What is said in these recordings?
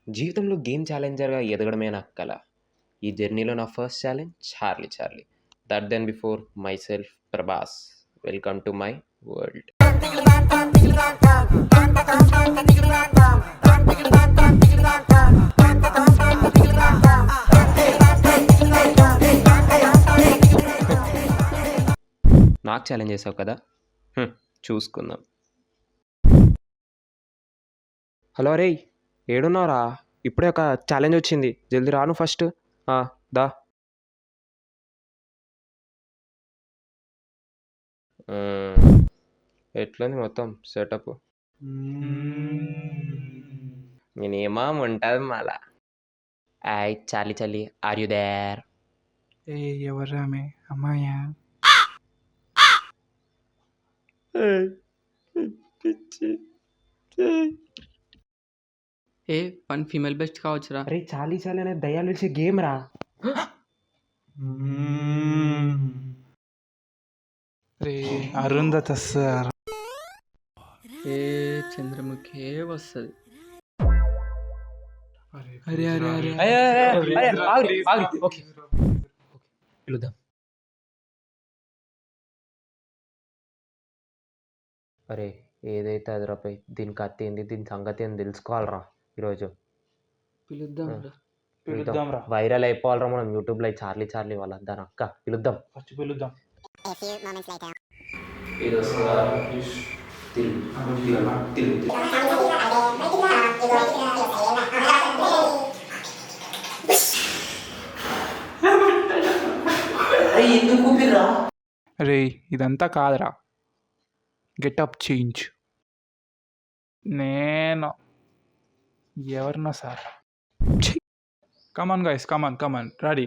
జీవితంలో గేమ్ ఛాలెంజర్‌గా ఎదగడమే నా కల. ఈ జర్నీలో నా first challenge 'Charlie Charlie'. That then before myself Prabhas. Welcome to my world. నాకు ఛాలెంజ్ చేసావు కదా! చూసుకుందాం. హలో అరేయ్! ఏడున్నావురా? ఇప్పుడే ఒక ఛాలెంజ్ వచ్చింది. జల్దీ రా నువ్వు ఫస్ట్. దా. ఎట్లుంది మొత్తం సెటప్? నేనేమో ఉంటుంది మళ్ళా. Charlie Charlie, are you there? ఎవరు ఆమె? అమ్మాయా? వన్ ఫీమేల్ బెస్ట్ కావచ్చురా. అరే చార్లీ చార్లీ అనేది దయ్యాలు పిలిచే గేమ్ రా. అరుంధతి సార్. చంద్రముఖే వస్తుంది. పిలుద్దాం. అరే ఏదైతే అదిరాపై దీనికి అత్త ఏంది, దీని సంగతి ఏంది తెలుసుకోవాలరా ఈరోజు. పిలుద్దాం. వైరల్ అయిపోవాలరా మనం యూట్యూబ్లో. చార్లీ చార్లీ వాళ్ళ దాని అక్క. పిలుద్దాం. రే ఇదంతా కాదురా, గెటప్ చేంజ్. నేను ఎవరినో sir. Come on guys, come on ready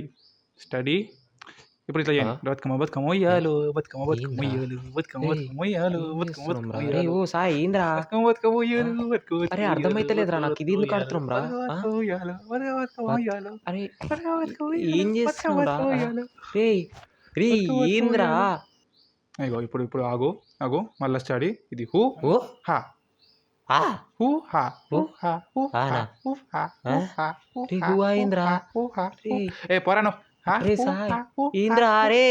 steady. ఇప్పుడు ఇట్లా చేయండి. బతుకమ్మ ఉయ్యాలు, బతుకమ్మ ఉయ్యాలు, బతుకమ్మ ఉయ్యాలు, అరే అర్థమైతలేదురా నాకు. ఇది ఎందుకు ఆడుతున్నాం రా? అరే ఏం చేస్తున్నావురా? రే ఏంద్రా? అయ్యో ఇప్పుడు ఆగు మళ్ళా స్టడీ. ఇది హూ హా హూ హా హూ హా హూ హా హూ హా హూ హా. ఏ పోరాను. ఏంద్రా? అరే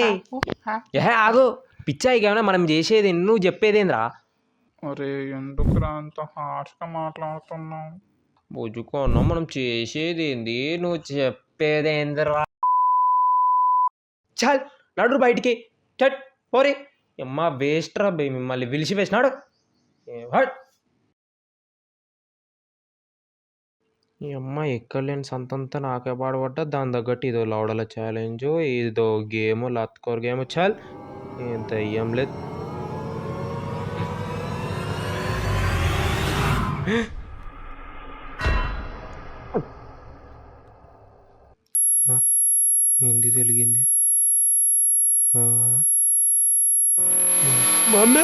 ఆగు పిచ్చాయి ఏమన్నా మనం చేసేది, నువ్వు చెప్పేదేంద్రా? అరే ఎందుకురా అంత హార్ష్గా మాట్లాడుతున్నావు? బుజుకోన్నా మనం చేసేది ఏంది, నువ్వు చెప్పేదేంద్రా? చాల్ నడు బయటికి. చట్ పోరే. అమ్మ వేస్ట్ రా బే, మిమ్మల్ని పిలిచి వేసినాడు. ఈ అమ్మ ఎక్కలేని సంతంతా నాకే పాడబడ్డా. దాని తగ్గట్టు ఇదో లౌడల ఛాలెంజ్, ఇదో గేమ్, లత్కోర్ గేమ్. చాల్ ఎంత అయ్యం లేదు. ఏంది తెలిగింది? మమ్మీ